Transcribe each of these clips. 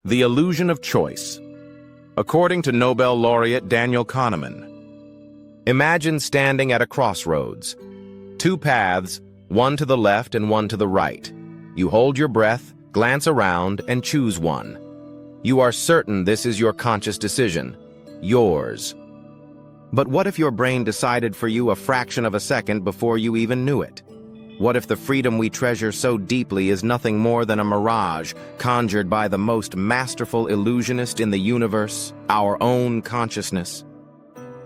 The illusion of choice. According to Nobel laureate Daniel Kahneman, imagine standing at a crossroads. Two paths, one to the left and one to the right. You hold your breath, glance around, and choose one. You are certain this is your conscious decision, yours. But what if your brain decided for you a fraction of a second before you even knew it? What if the freedom we treasure so deeply is nothing more than a mirage conjured by the most masterful illusionist in the universe, our own consciousness?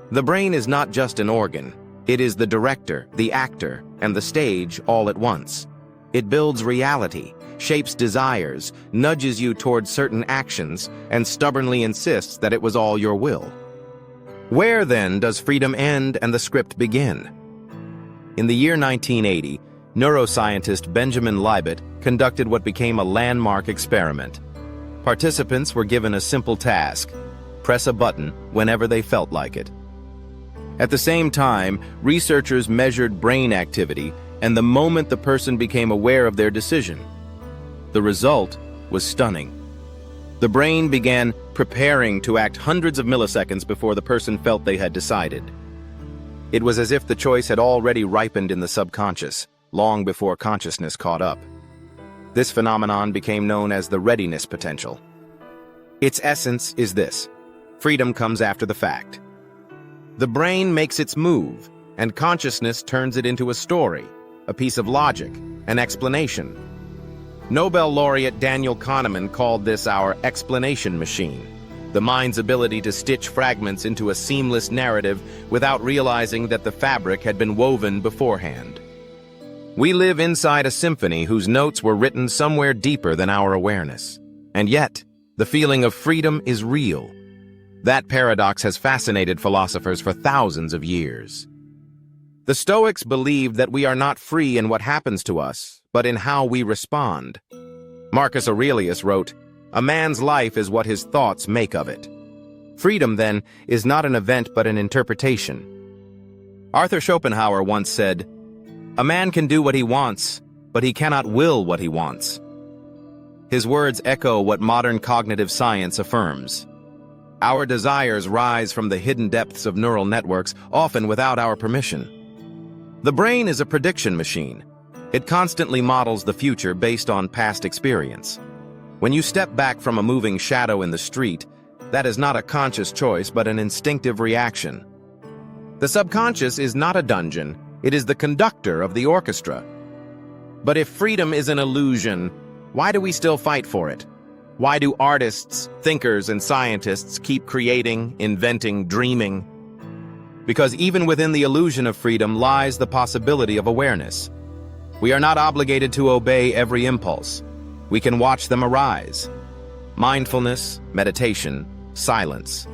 The brain is not just an organ. It is the director, the actor, and the stage all at once. It builds reality, shapes desires, nudges you towards certain actions, and stubbornly insists that it was all your will. Where, then, does freedom end and the script begin? In the year 1980, neuroscientist Benjamin Libet conducted what became a landmark experiment. Participants were given a simple task: press a button whenever they felt like it. At the same time, researchers measured brain activity and the moment the person became aware of their decision. The result was stunning. The brain began preparing to act hundreds of milliseconds before the person felt they had decided. It was as if the choice had already ripened in the subconscious, long before consciousness caught up. This phenomenon became known as the readiness potential. Its essence is this: freedom comes after the fact. The brain makes its move, and consciousness turns it into a story, a piece of logic, an explanation. Nobel laureate Daniel Kahneman called this our explanation machine, the mind's ability to stitch fragments into a seamless narrative without realizing that the fabric had been woven beforehand. We live inside a symphony whose notes were written somewhere deeper than our awareness. And yet, the feeling of freedom is real. That paradox has fascinated philosophers for thousands of years. The Stoics believed that we are not free in what happens to us, but in how we respond. Marcus Aurelius wrote, "A man's life is what his thoughts make of it." Freedom, then, is not an event but an interpretation. Arthur Schopenhauer once said, "A man can do what he wants, but he cannot will what he wants." His words echo what modern cognitive science affirms. Our desires rise from the hidden depths of neural networks, often without our permission. The brain is a prediction machine. It constantly models the future based on past experience. When you step back from a moving shadow in the street, that is not a conscious choice but an instinctive reaction. The subconscious is not a dungeon. It is the conductor of the orchestra. But if freedom is an illusion, why do we still fight for it? Why do artists, thinkers, and scientists keep creating, inventing, dreaming? Because even within the illusion of freedom lies the possibility of awareness. We are not obligated to obey every impulse. We can watch them arise. Mindfulness, meditation, silence.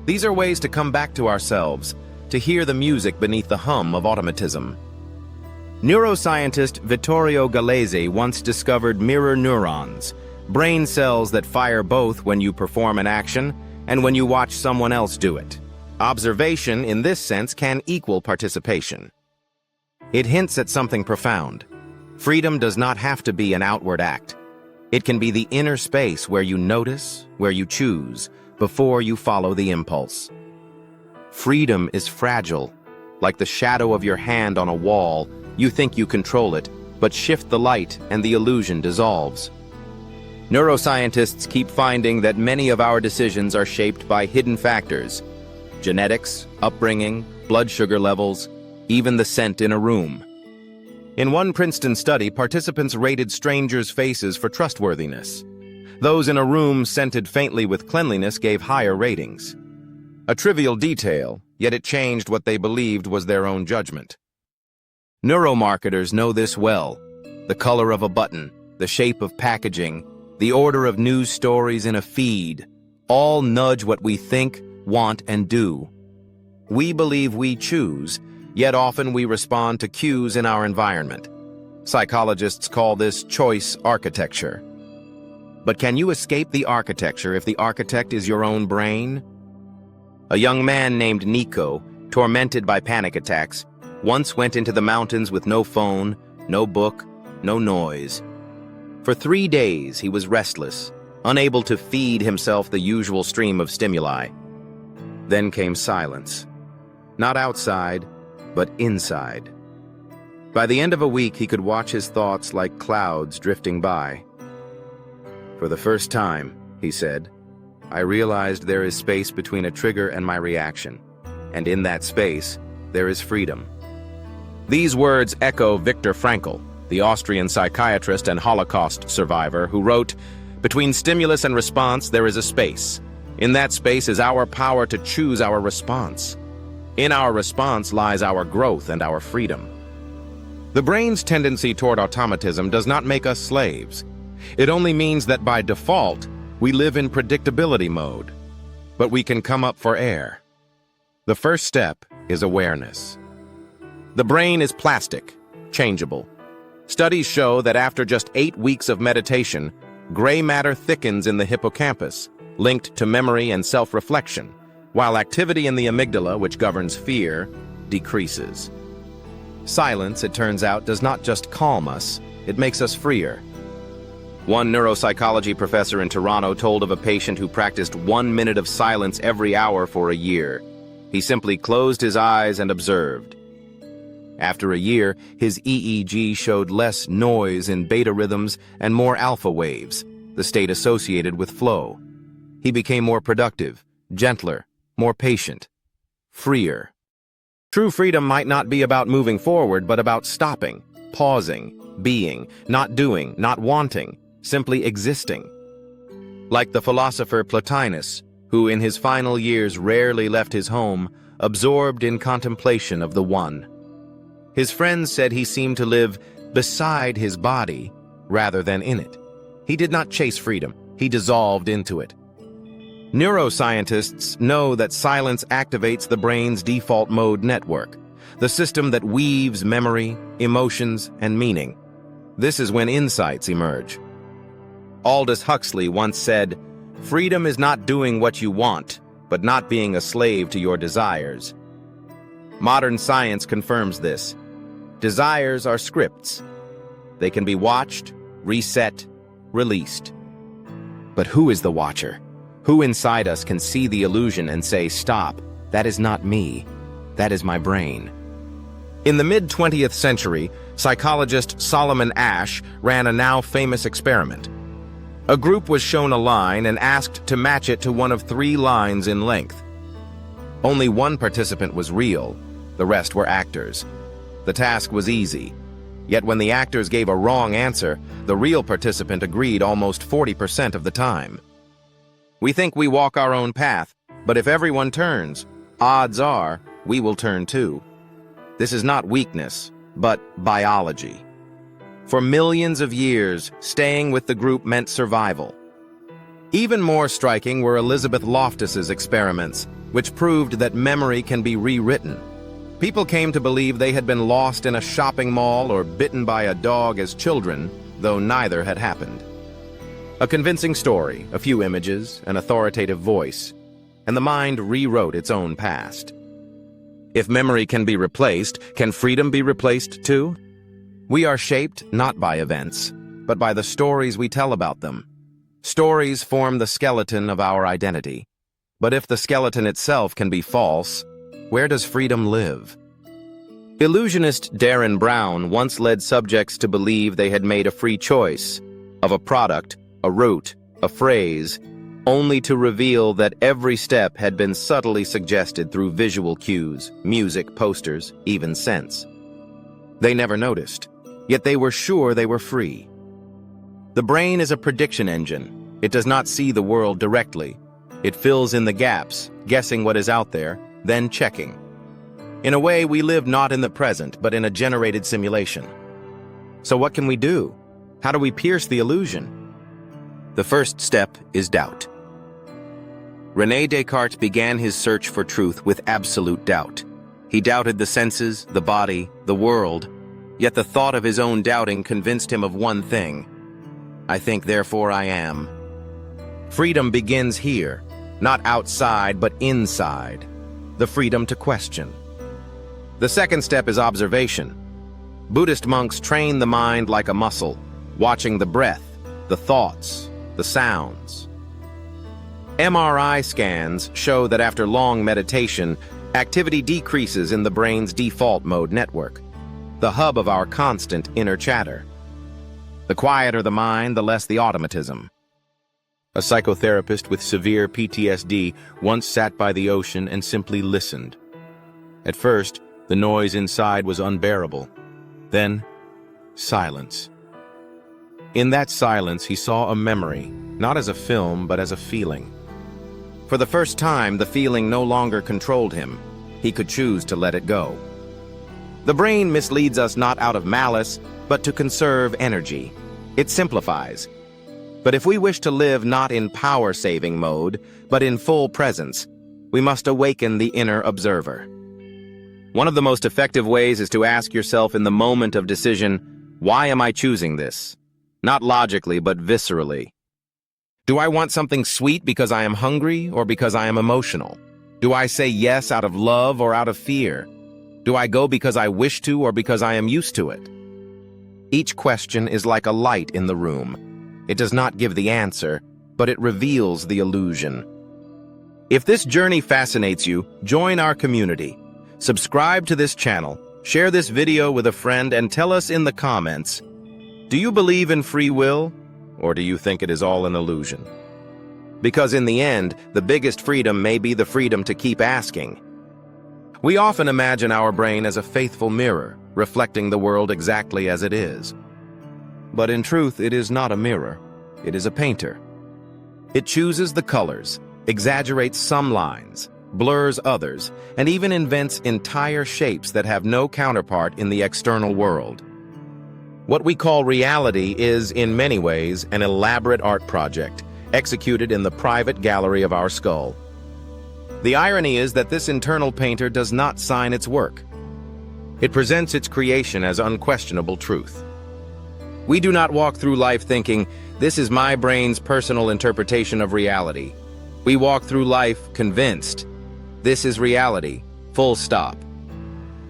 These are ways to come back to ourselves, to hear the music beneath the hum of automatism. Neuroscientist Vittorio Galeazzi once discovered mirror neurons, brain cells that fire both when you perform an action and when you watch someone else do it. Observation, in this sense, can equal participation. It hints at something profound. Freedom does not have to be an outward act. It can be the inner space where you notice, where you choose, before you follow the impulse. Freedom is fragile. Like the shadow of your hand on a wall, you think you control it, but shift the light and the illusion dissolves. Neuroscientists keep finding that many of our decisions are shaped by hidden factors: genetics, upbringing, blood sugar levels, even the scent in a room. In one Princeton study, participants rated strangers' faces for trustworthiness. Those in a room scented faintly with cleanliness gave higher ratings. A trivial detail, yet it changed what they believed was their own judgment. Neuromarketers know this well. The color of a button, the shape of packaging, the order of news stories in a feed, all nudge what we think, want, and do. We believe we choose, yet often we respond to cues in our environment. Psychologists call this choice architecture. But can you escape the architecture if the architect is your own brain? A young man named Nico, tormented by panic attacks, once went into the mountains with no phone, no book, no noise. For 3 days he was restless, unable to feed himself the usual stream of stimuli. Then came silence. Not outside, but inside. By the end of a week, he could watch his thoughts like clouds drifting by. "For the first time," he said, "I realized there is space between a trigger and my reaction, and in that space, there is freedom." These words echo Viktor Frankl, the Austrian psychiatrist and Holocaust survivor, who wrote, "Between stimulus and response, there is a space. In that space is our power to choose our response. In our response lies our growth and our freedom." The brain's tendency toward automatism does not make us slaves. It only means that by default, we live in predictability mode. But we can come up for air. The first step is awareness. The brain is plastic, changeable. Studies show that after just 8 weeks of meditation, gray matter thickens in the hippocampus, linked to memory and self-reflection, while activity in the amygdala, which governs fear, decreases. Silence, it turns out, does not just calm us, it makes us freer. One neuropsychology professor in Toronto told of a patient who practiced 1 minute of silence every hour for a year. He simply closed his eyes and observed. After a year, his EEG showed less noise in beta rhythms and more alpha waves, the state associated with flow. He became more productive, gentler, more patient, freer. True freedom might not be about moving forward, but about stopping, pausing, being, not doing, not wanting, simply existing. Like the philosopher Plotinus, who in his final years rarely left his home, absorbed in contemplation of the One. His friends said he seemed to live beside his body rather than in it. He did not chase freedom, he dissolved into it. Neuroscientists know that silence activates the brain's default mode network, the system that weaves memory, emotions, and meaning. This is when insights emerge. Aldous Huxley once said, "Freedom is not doing what you want, but not being a slave to your desires." Modern science confirms this. Desires are scripts. They can be watched, reset, released. But who is the watcher? Who inside us can see the illusion and say, "Stop, that is not me, that is my brain"? In the mid-20th century, psychologist Solomon Asch ran a now famous experiment. A group was shown a line and asked to match it to one of 3 lines in length. Only one participant was real, the rest were actors. The task was easy. Yet when the actors gave a wrong answer, the real participant agreed almost 40% of the time. We think we walk our own path, but if everyone turns, odds are we will turn too. This is not weakness, but biology. For millions of years, staying with the group meant survival. Even more striking were Elizabeth Loftus's experiments, which proved that memory can be rewritten. People came to believe they had been lost in a shopping mall or bitten by a dog as children, though neither had happened. A convincing story, a few images, an authoritative voice, and the mind rewrote its own past. If memory can be replaced, can freedom be replaced too? We are shaped not by events, but by the stories we tell about them. Stories form the skeleton of our identity. But if the skeleton itself can be false, where does freedom live? Illusionist Darren Brown once led subjects to believe they had made a free choice of a product, a route, a phrase, only to reveal that every step had been subtly suggested through visual cues, music, posters, even scents. They never noticed, yet they were sure they were free. The brain is a prediction engine. It does not see the world directly. It fills in the gaps, guessing what is out there, then checking. In a way, we live not in the present, but in a generated simulation. So what can we do? How do we pierce the illusion? The first step is doubt. René Descartes began his search for truth with absolute doubt. He doubted the senses, the body, the world, yet the thought of his own doubting convinced him of one thing: I think, therefore I am. Freedom begins here, not outside, but inside. The freedom to question. The second step is observation. Buddhist monks train the mind like a muscle, watching the breath, the thoughts, the sounds. MRI scans show that after long meditation, activity decreases in the brain's default mode network, the hub of our constant inner chatter. The quieter the mind, the less the automatism. A psychotherapist with severe PTSD once sat by the ocean and simply listened. At first, the noise inside was unbearable. Then, silence. In that silence, he saw a memory, not as a film, but as a feeling. For the first time, the feeling no longer controlled him. He could choose to let it go. The brain misleads us not out of malice, but to conserve energy. It simplifies. But if we wish to live not in power-saving mode, but in full presence, we must awaken the inner observer. One of the most effective ways is to ask yourself in the moment of decision, why am I choosing this? Not logically, but viscerally. Do I want something sweet because I am hungry or because I am emotional? Do I say yes out of love or out of fear? Do I go because I wish to or because I am used to it? Each question is like a light in the room. It does not give the answer, but it reveals the illusion. If this journey fascinates you, join our community. Subscribe to this channel, share this video with a friend, and tell us in the comments, do you believe in free will, or do you think it is all an illusion? Because in the end, the biggest freedom may be the freedom to keep asking. We often imagine our brain as a faithful mirror, reflecting the world exactly as it is. But in truth, it is not a mirror. It is a painter. It chooses the colors, exaggerates some lines, blurs others, and even invents entire shapes that have no counterpart in the external world. What we call reality is, in many ways, an elaborate art project, executed in the private gallery of our skull. The irony is that this internal painter does not sign its work. It presents its creation as unquestionable truth. We do not walk through life thinking, this is my brain's personal interpretation of reality. We walk through life convinced, this is reality, full stop.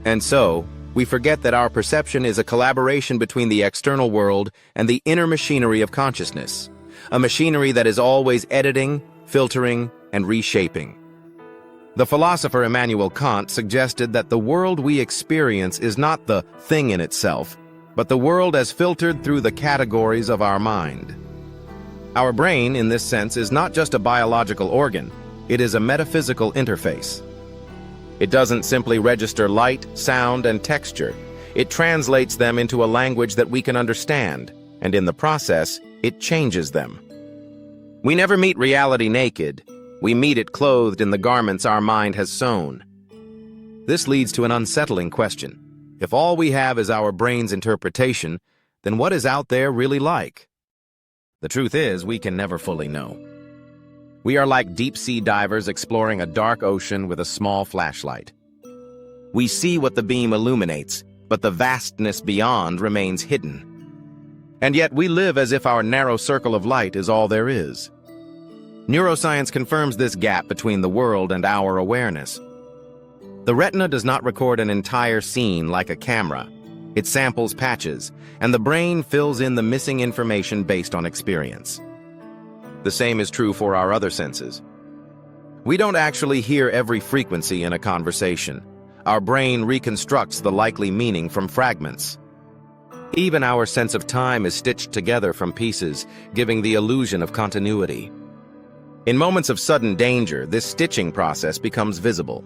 And so, we forget that our perception is a collaboration between the external world and the inner machinery of consciousness, a machinery that is always editing, filtering, and reshaping. The philosopher Immanuel Kant suggested that the world we experience is not the thing in itself, but the world as filtered through the categories of our mind. Our brain, in this sense, is not just a biological organ, it is a metaphysical interface. It doesn't simply register light, sound, and texture. It translates them into a language that we can understand, and in the process, it changes them. We never meet reality naked. We meet it clothed in the garments our mind has sewn. This leads to an unsettling question. If all we have is our brain's interpretation, then what is out there really like? The truth is, we can never fully know. We are like deep-sea divers exploring a dark ocean with a small flashlight. We see what the beam illuminates, but the vastness beyond remains hidden. And yet we live as if our narrow circle of light is all there is. Neuroscience confirms this gap between the world and our awareness. The retina does not record an entire scene like a camera. It samples patches, and the brain fills in the missing information based on experience. The same is true for our other senses. We don't actually hear every frequency in a conversation. Our brain reconstructs the likely meaning from fragments. Even our sense of time is stitched together from pieces, giving the illusion of continuity. In moments of sudden danger, this stitching process becomes visible.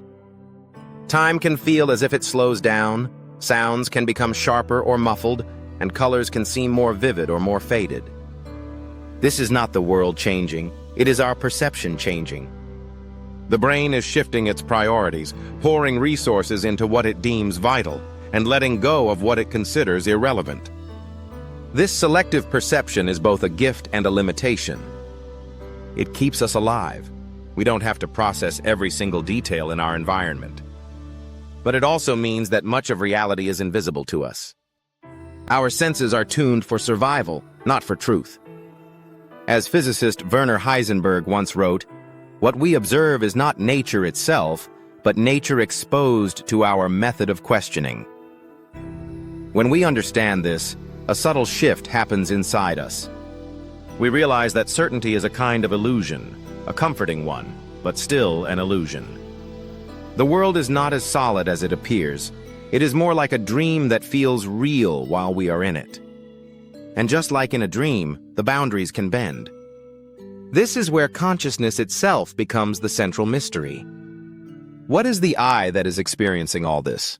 Time can feel as if it slows down, sounds can become sharper or muffled, and colors can seem more vivid or more faded. This is not the world changing, it is our perception changing. The brain is shifting its priorities, pouring resources into what it deems vital, and letting go of what it considers irrelevant. This selective perception is both a gift and a limitation. It keeps us alive. We don't have to process every single detail in our environment. But it also means that much of reality is invisible to us. Our senses are tuned for survival, not for truth. As physicist Werner Heisenberg once wrote, what we observe is not nature itself, but nature exposed to our method of questioning. When we understand this, a subtle shift happens inside us. We realize that certainty is a kind of illusion, a comforting one, but still an illusion. The world is not as solid as it appears. It is more like a dream that feels real while we are in it. And just like in a dream, the boundaries can bend. This is where consciousness itself becomes the central mystery. What is the I that is experiencing all this?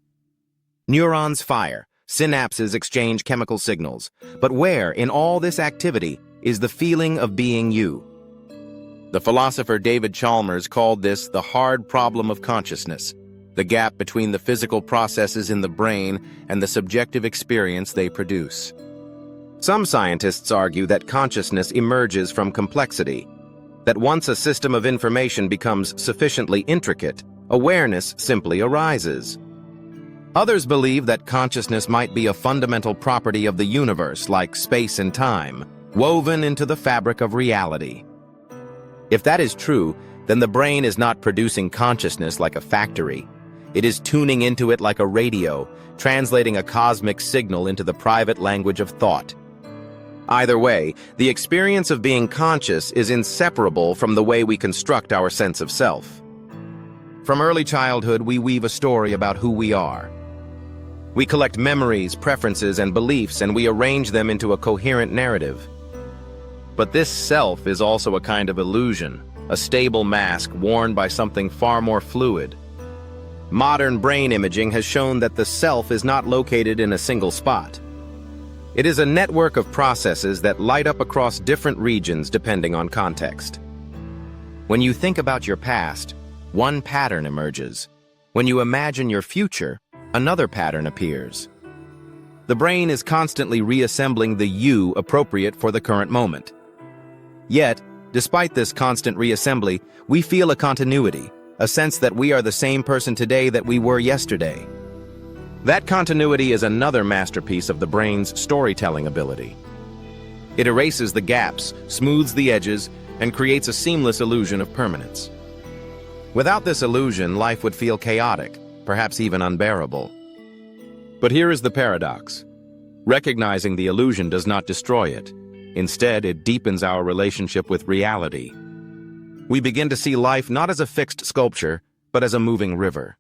Neurons fire, synapses exchange chemical signals, but where, in all this activity, is the feeling of being you? The philosopher David Chalmers called this the hard problem of consciousness, the gap between the physical processes in the brain and the subjective experience they produce. Some scientists argue that consciousness emerges from complexity, that once a system of information becomes sufficiently intricate, awareness simply arises. Others believe that consciousness might be a fundamental property of the universe, like space and time, woven into the fabric of reality. If that is true, then the brain is not producing consciousness like a factory. It is tuning into it like a radio, translating a cosmic signal into the private language of thought. Either way, the experience of being conscious is inseparable from the way we construct our sense of self. From early childhood, we weave a story about who we are. We collect memories, preferences, and beliefs, and we arrange them into a coherent narrative. But this self is also a kind of illusion, a stable mask worn by something far more fluid. Modern brain imaging has shown that the self is not located in a single spot. It is a network of processes that light up across different regions depending on context. When you think about your past, one pattern emerges. When you imagine your future, another pattern appears. The brain is constantly reassembling the you appropriate for the current moment. Yet, despite this constant reassembly, we feel a continuity, a sense that we are the same person today that we were yesterday. That continuity is another masterpiece of the brain's storytelling ability. It erases the gaps, smooths the edges, and creates a seamless illusion of permanence. Without this illusion, life would feel chaotic, perhaps even unbearable. But here is the paradox. Recognizing the illusion does not destroy it. Instead, it deepens our relationship with reality. We begin to see life not as a fixed sculpture, but as a moving river.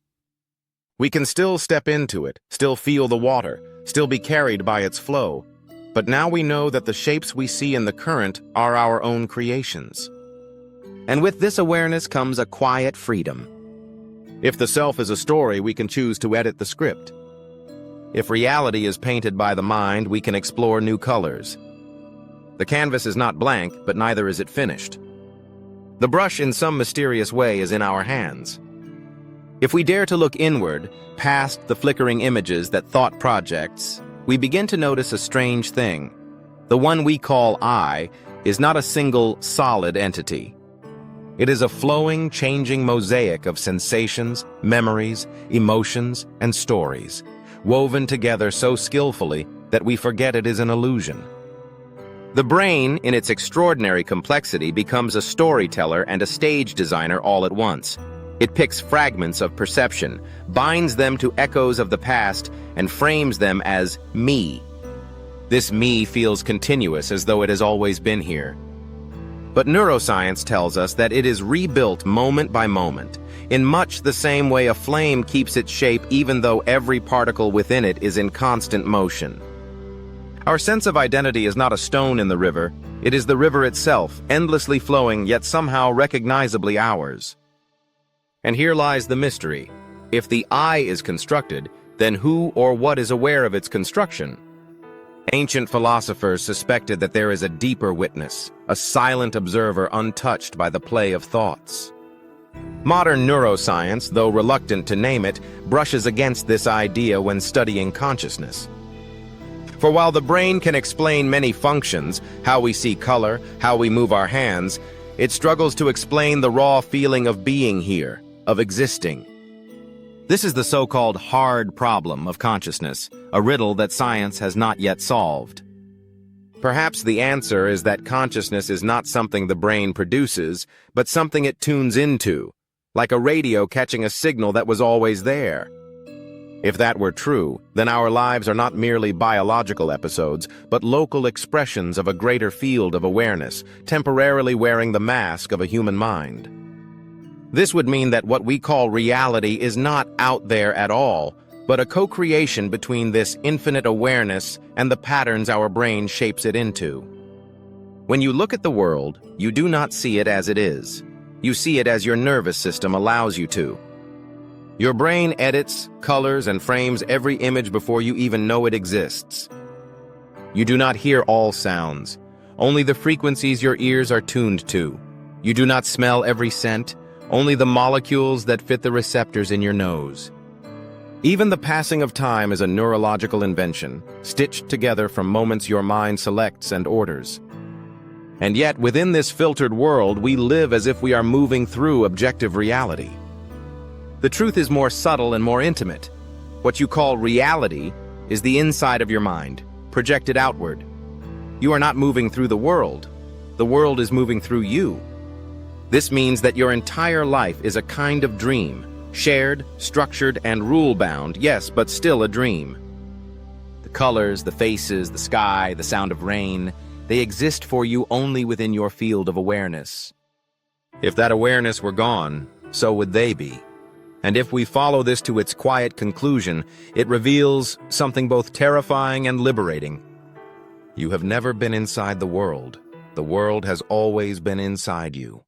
We can still step into it, still feel the water, still be carried by its flow. But now we know that the shapes we see in the current are our own creations. And with this awareness comes a quiet freedom. If the self is a story, we can choose to edit the script. If reality is painted by the mind, we can explore new colors. The canvas is not blank, but neither is it finished. The brush in some mysterious way is in our hands. If we dare to look inward, past the flickering images that thought projects, we begin to notice a strange thing. The one we call I is not a single, solid entity. It is a flowing, changing mosaic of sensations, memories, emotions, and stories, woven together so skillfully that we forget it is an illusion. The brain, in its extraordinary complexity, becomes a storyteller and a stage designer all at once. It picks fragments of perception, binds them to echoes of the past, and frames them as me. This me feels continuous, as though it has always been here. But neuroscience tells us that it is rebuilt moment by moment, in much the same way a flame keeps its shape even though every particle within it is in constant motion. Our sense of identity is not a stone in the river, it is the river itself, endlessly flowing yet somehow recognizably ours. And here lies the mystery. If the I is constructed, then who or what is aware of its construction? Ancient philosophers suspected that there is a deeper witness, a silent observer untouched by the play of thoughts. Modern neuroscience, though reluctant to name it, brushes against this idea when studying consciousness. For while the brain can explain many functions, how we see color, how we move our hands, it struggles to explain the raw feeling of being here, of existing. This is the so-called hard problem of consciousness, a riddle that science has not yet solved. Perhaps the answer is that consciousness is not something the brain produces, but something it tunes into, like a radio catching a signal that was always there. If that were true, then our lives are not merely biological episodes, but local expressions of a greater field of awareness, temporarily wearing the mask of a human mind. This would mean that what we call reality is not out there at all, but a co-creation between this infinite awareness and the patterns our brain shapes it into. When you look at the world, you do not see it as it is. You see it as your nervous system allows you to. Your brain edits, colors, and frames every image before you even know it exists. You do not hear all sounds, only the frequencies your ears are tuned to. You do not smell every scent, only the molecules that fit the receptors in your nose. Even the passing of time is a neurological invention, stitched together from moments your mind selects and orders. And yet, within this filtered world, we live as if we are moving through objective reality. The truth is more subtle and more intimate. What you call reality is the inside of your mind, projected outward. You are not moving through the world is moving through you. This means that your entire life is a kind of dream, shared, structured, and rule-bound, yes, but still a dream. The colors, the faces, the sky, the sound of rain, they exist for you only within your field of awareness. If that awareness were gone, so would they be. And if we follow this to its quiet conclusion, it reveals something both terrifying and liberating. You have never been inside the world. The world has always been inside you.